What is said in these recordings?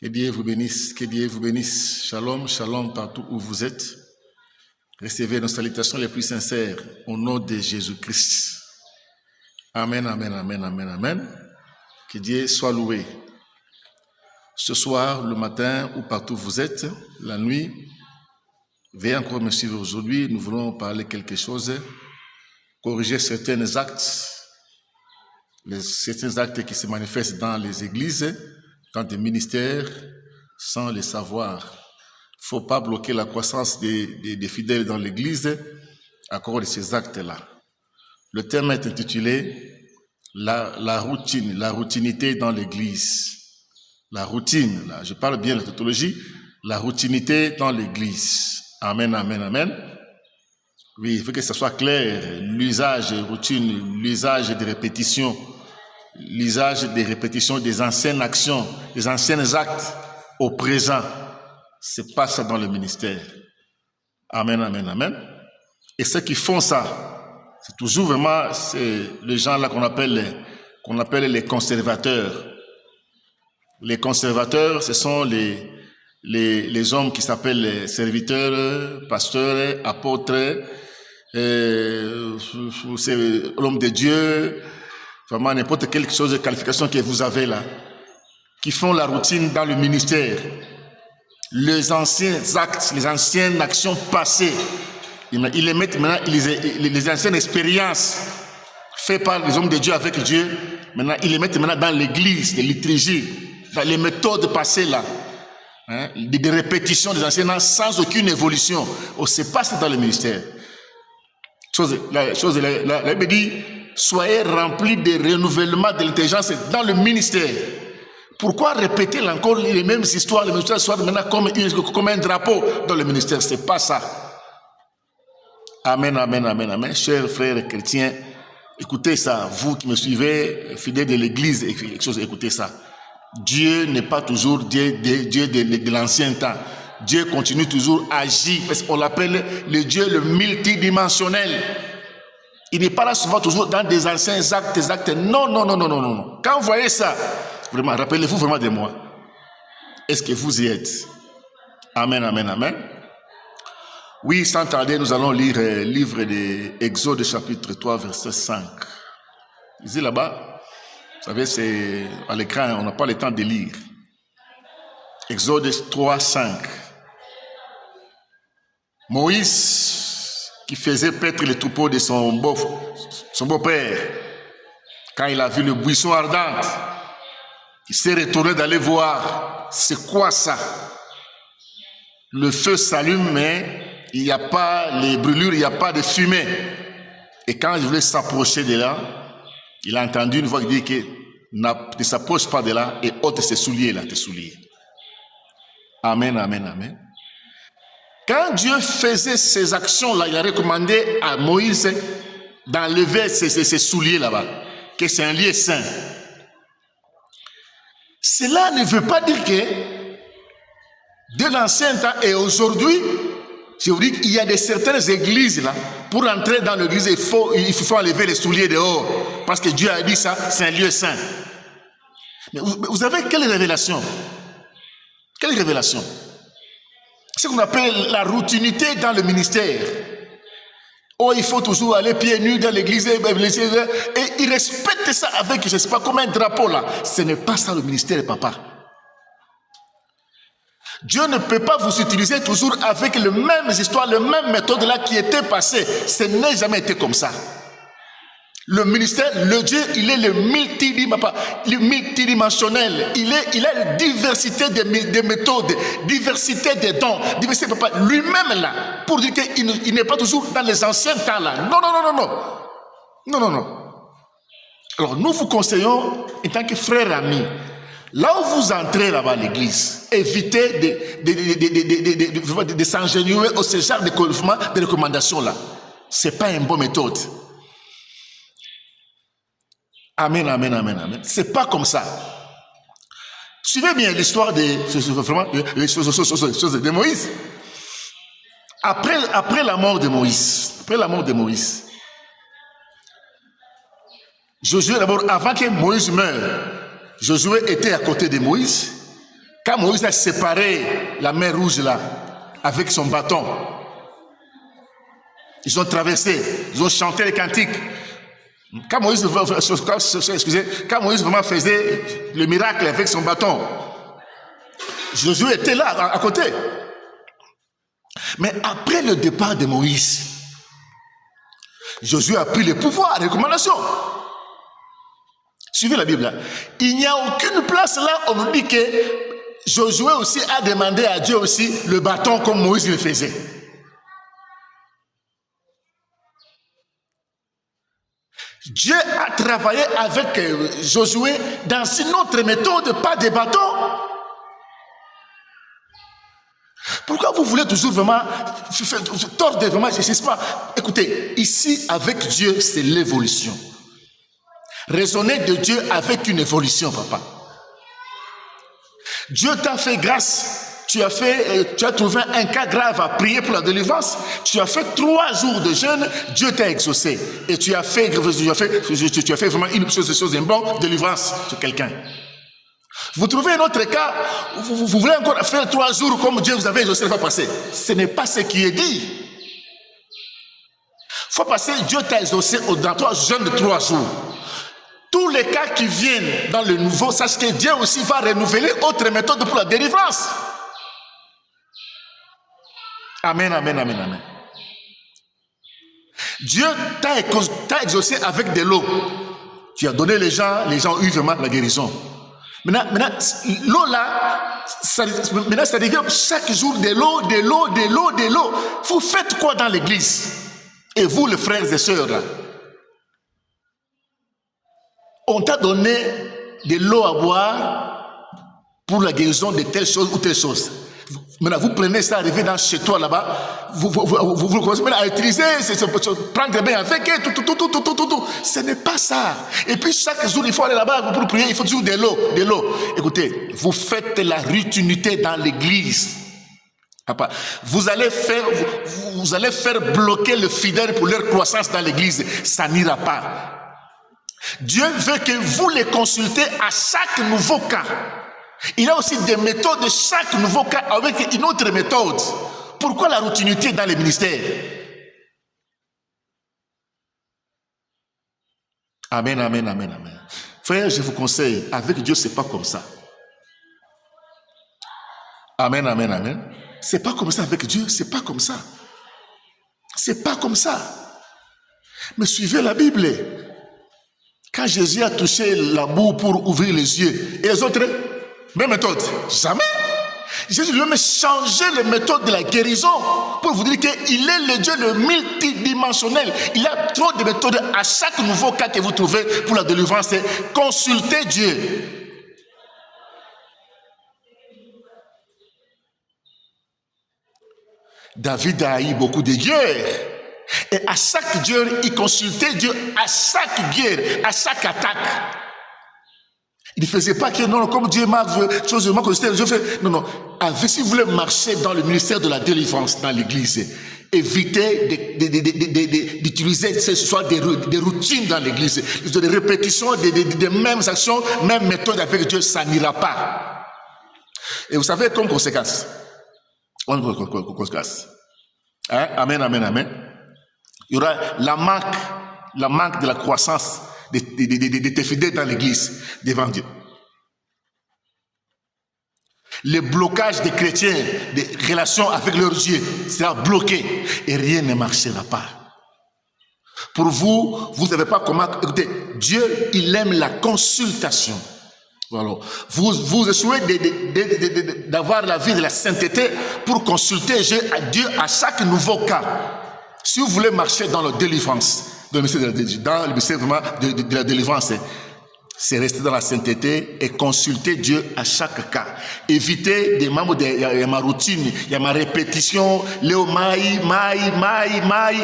Que Dieu vous bénisse, que Dieu vous bénisse. Shalom, shalom partout où vous êtes. Recevez nos salutations les plus sincères au nom de Jésus-Christ. Amen, amen, amen, amen, amen. Que Dieu soit loué. Ce soir, le matin, ou partout où vous êtes, la nuit, veuillez encore me suivre aujourd'hui. Nous voulons parler quelque chose, corriger certains actes qui se manifestent dans les églises, dans des ministères, sans le savoir. Il ne faut pas bloquer la croissance des fidèles dans l'église à cause de ces actes-là. Le thème est intitulé la routine, la routinité dans l'église. La routine, là, je parle bien de la tautologie, la routinité dans l'église. Amen, amen, amen. Oui, il faut que ça soit clair, l'usage de routine, l'usage des répétitions, l'usage des répétitions des anciennes actions, des anciens actes au présent. C'est pas ça dans le ministère. Amen, amen, amen. Et ceux qui font ça, c'est toujours vraiment les gens là qu'on appelle les conservateurs. Les conservateurs, ce sont les hommes qui s'appellent serviteurs, pasteurs, apôtres, l'homme de Dieu, vraiment n'importe quelle chose de qualification que vous avez là, qui font la routine dans le ministère. Les anciens actes, les anciennes actions passées, ils les mettent maintenant, les anciennes expériences faites par les hommes de Dieu avec Dieu, maintenant ils les mettent maintenant dans l'église, les liturgies, dans les méthodes passées là, hein, des répétitions des anciens sans aucune évolution. On se passe dans le ministère. La Bible dit, soyez remplis de renouvellement de l'intelligence dans le ministère. Pourquoi répéter encore les mêmes histoires, les mêmes histoires maintenant comme un drapeau dans le ministère? C'est pas ça. Amen, amen, amen, amen. Chers frères chrétiens, écoutez ça. Vous qui me suivez, fidèles de l'église, écoutez ça. Dieu n'est pas toujours Dieu de l'ancien temps. Dieu continue toujours à agir, parce qu'on l'appelle le Dieu le multidimensionnel. Il n'est pas là souvent toujours dans des anciens actes. Non. Quand vous voyez ça, vraiment, rappelez-vous vraiment de moi. Est-ce que vous y êtes? Amen, amen, amen. Oui, sans tarder, nous allons lire le livre d'Exode chapitre 3, verset 5. Lisez là-bas. Vous savez, c'est à l'écran, on n'a pas le temps de lire. Exode 3, 5. Moïse, qui faisait paître les troupeaux de son beau-père, quand il a vu le buisson ardent, il s'est retourné d'aller voir, c'est quoi ça? Le feu s'allume, mais il n'y a pas les brûlures, il n'y a pas de fumée. Et quand il voulait s'approcher de là, il a entendu une voix qui dit que ne s'approche pas de là et ôte ses souliers là, tes souliers. Amen, amen, amen. Quand Dieu faisait ces actions-là, il a recommandé à Moïse d'enlever ses souliers là-bas, que c'est un lieu saint. Cela ne veut pas dire que de l'ancien temps et aujourd'hui, je vous dis qu'il y a certaines églises là, pour entrer dans l'église, il faut enlever les souliers dehors, parce que Dieu a dit ça, c'est un lieu saint. Mais vous avez quelle révélation? Quelle révélation? Ce qu'on appelle la routinité dans le ministère. Oh, il faut toujours aller pieds nus dans l'église, et ils respectent ça avec, je ne sais pas, comme un drapeau là. Ce n'est pas ça le ministère, papa. Dieu ne peut pas vous utiliser toujours avec les mêmes histoires, les mêmes méthodes là qui étaient passées. Ce n'est jamais été comme ça. Le ministère, le Dieu, il est le multidimensionnel. Il a une diversité de méthodes, diversité de dons, diversité, papa. Lui-même là, pour dire qu'il n'est pas toujours dans les anciens temps là. Non. Alors nous vous conseillons, en tant que frères amis, là où vous entrez là-bas à l'église, évitez de s'ingénier au ce genre de recommandations là. Ce n'est pas une bonne méthode. Amen, amen, amen, amen. C'est pas comme ça. Suivez bien l'histoire de Moïse. Après la mort de Moïse, Josué d'abord, avant que Moïse meure, Josué était à côté de Moïse. Quand Moïse a séparé la mer Rouge là, avec son bâton, ils ont traversé, ils ont chanté les cantiques. Quand Moïse vraiment faisait le miracle avec son bâton, Josué était là, à côté. Mais après le départ de Moïse, Josué a pris le pouvoir, les recommandations. Suivez la Bible là. Il n'y a aucune place là, on nous dit que Josué aussi a demandé à Dieu aussi le bâton comme Moïse le faisait. Dieu a travaillé avec Josué dans une autre méthode, pas des bâtons. Pourquoi vous voulez toujours vraiment tordre vraiment, je ne sais pas. Écoutez, ici avec Dieu, c'est l'évolution. Raisonner de Dieu avec une évolution, papa. Dieu t'a fait grâce. Tu as trouvé un cas grave à prier pour la délivrance. Tu as fait 3 jours de jeûne. Dieu t'a exaucé. Et tu as fait vraiment une chose, une bonne délivrance sur quelqu'un. Vous trouvez un autre cas, vous voulez encore faire 3 jours comme Dieu vous avait exaucé, pas passer. Ce n'est pas ce qui est dit. Faut passer, Dieu t'a exaucé dans 3 jeûnes de 3 jours. Tous les cas qui viennent dans le nouveau, sache que Dieu aussi va renouveler autre méthode pour la délivrance. Amen, amen, amen, amen. Dieu t'a exaucé avec de l'eau. Tu as donné les gens ont eu vraiment la guérison. Maintenant l'eau là, ça devient chaque jour de l'eau. Vous faites quoi dans l'église? Et vous, les frères et sœurs, là, on t'a donné de l'eau à boire pour la guérison de telle chose ou telle chose. Maintenant, vous prenez ça, arrivez dans chez toi là-bas, vous commencez à utiliser, prendre bien avec, tout. Ce n'est pas ça. Et puis chaque jour, il faut aller là-bas pour prier, il faut toujours de l'eau. Écoutez, vous faites la rutinité dans l'église. Papa, vous allez faire bloquer le fidèle pour leur croissance dans l'église. Ça n'ira pas. Dieu veut que vous les consultez à chaque nouveau cas. Il y a aussi des méthodes de chaque nouveau cas avec une autre méthode. Pourquoi la routinité dans les ministères? Amen, amen, amen, amen. Frère, je vous conseille, avec Dieu, c'est pas comme ça. Amen, amen, amen. C'est pas comme ça avec Dieu, c'est pas comme ça. C'est pas comme ça. Mais suivez la Bible. Quand Jésus a touché la boue pour ouvrir les yeux, et les autres, même méthode, jamais. Jésus lui-même changé les méthodes de la guérison pour vous dire qu'il est le Dieu le multidimensionnel. Il a trop de méthodes à chaque nouveau cas que vous trouvez pour la délivrance. Consultez Dieu. David a eu beaucoup de guerres. Et à chaque guerre, il consultait Dieu à chaque guerre, à chaque attaque. Il ne faisait pas que non, comme Dieu m'a consulté, je fais non. Si vous voulez marcher dans le ministère de la délivrance dans l'église, évitez d'utiliser ce soit des routines dans l'église, des répétitions, des mêmes actions, mêmes méthodes avec Dieu, ça n'ira pas. Et vous savez, comme conséquence, hein? Amen, amen, amen. Il y aura la manque de la croissance de tes fidèles dans l'église devant Dieu. Le blocage des chrétiens, des relations avec leur Dieu sera bloqué et rien ne marchera pas. Pour vous, vous n'avez pas comment. Écoutez, Dieu, il aime la consultation. Voilà. Vous essayez d'avoir la vie de la sainteté pour consulter Dieu à chaque nouveau cas. Si vous voulez marcher dans la délivrance, dans le ministère de la délivrance, c'est rester dans la sainteté et consulter Dieu à chaque cas. Évitez des membres, il y a ma routine, il y a ma répétition, Léo Maï,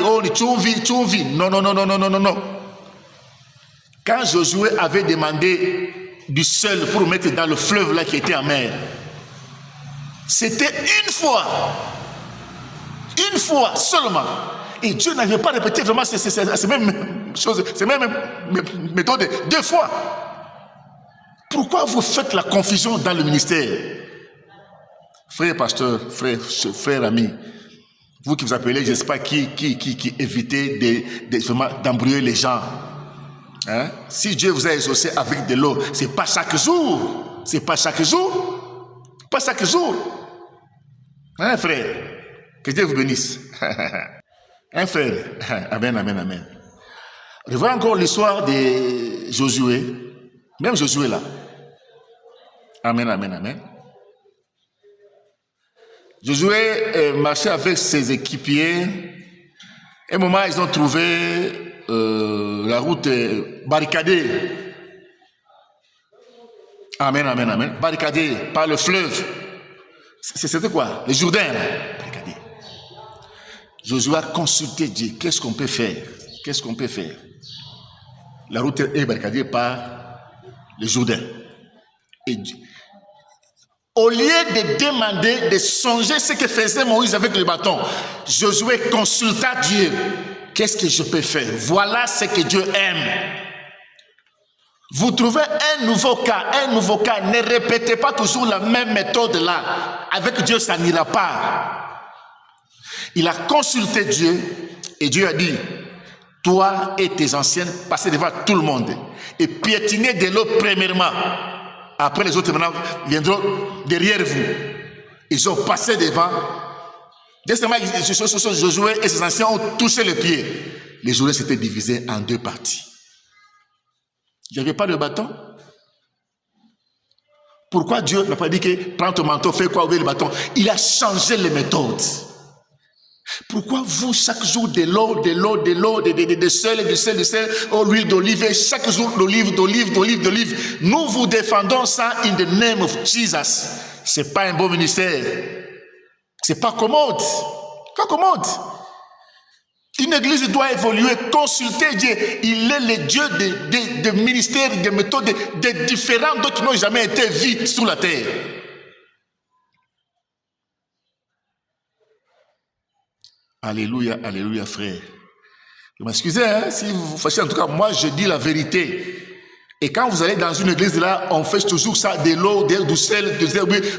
oh, tchouvi. Non. Quand Josué avait demandé du sel pour mettre dans le fleuve là qui était en mer, c'était une fois seulement. Et Dieu n'avait pas répété vraiment ces mêmes choses, ces mêmes méthodes 2 fois. Pourquoi vous faites la confusion dans le ministère? Frère pasteur, frère ami, vous qui vous appelez, je ne sais pas qui évitez d'embrouiller les gens. Hein? Si Dieu vous a exaucé avec de l'eau, ce n'est pas chaque jour. C'est pas chaque jour. Pas chaque jour. Hein, frère? Que Dieu vous bénisse. Hein, frère? Amen, amen, amen. Revoyons encore l'histoire de Josué. Même Josué là. Amen, amen, amen. Josué marchait avec ses équipiers. À un moment, ils ont trouvé la route barricadée. Amen, amen, amen. Barricadée par le fleuve. C'était quoi? Le Jourdain, barricadé. Josué a consulté Dieu. Qu'est-ce qu'on peut faire? Qu'est-ce qu'on peut faire? La route est barricadée par le Jourdain. Et Dieu, au lieu de demander, de songer ce que faisait Moïse avec le bâton, Josué consulta Dieu. Qu'est-ce que je peux faire? Voilà ce que Dieu aime. Vous trouvez un nouveau cas. Ne répétez pas toujours la même méthode là. Avec Dieu, ça n'ira pas. Il a consulté Dieu et Dieu a dit, toi et tes anciennes, passez devant tout le monde et piétinez de l'eau premièrement. Après, les autres maintenant viendront derrière vous. Ils ont passé devant. Deuxièmement, Josué et ses anciens ont touché les pieds. Les Josué s'étaient divisés en deux parties. Il n'y avait pas de bâton. Pourquoi Dieu n'a pas dit que prends ton manteau, fais quoi, ouvrir le bâton? Il a changé les méthodes. Pourquoi vous, chaque jour, de l'eau, de sel, oh, l'huile d'olive, chaque jour, d'olive. Nous vous défendons ça in the name of Jesus. C'est pas un bon ministère. C'est pas commode. Pas commode. Une église doit évoluer, consulter Dieu. Il est le Dieu de ministères, de méthodes, de différents d'autres qui n'ont jamais été vus sur la terre. Alléluia, alléluia, frère. Je m'excuse, hein, si vous vous fâchez, en tout cas, moi, je dis la vérité. Et quand vous allez dans une église, là, on fait toujours ça, de l'eau, du sel,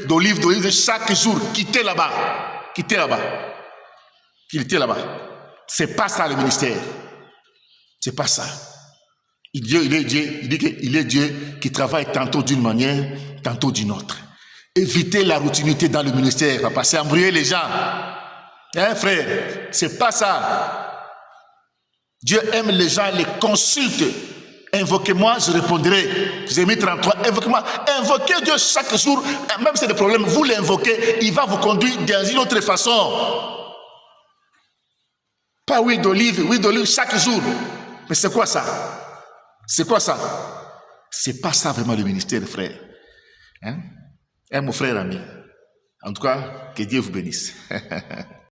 d'olive, chaque jour. Quittez là-bas. Quittez là-bas. C'est pas ça le ministère. C'est pas ça. Il est Dieu. Il dit qu'il est Dieu qui travaille tantôt d'une manière, tantôt d'une autre. Évitez la routinité dans le ministère, parce que embrouiller les gens. Hein, frère, c'est pas ça. Dieu aime les gens, les consulte. Invoquez-moi, je répondrai. Jérémie 33, invoquez-moi. Invoquez Dieu chaque jour, même si c'est des problèmes, vous l'invoquez, il va vous conduire dans une autre façon. Pas huile d'olive chaque jour. Mais c'est quoi ça? C'est quoi ça? C'est pas ça vraiment le ministère, frère. Hein? Mon frère ami. En tout cas, que Dieu vous bénisse.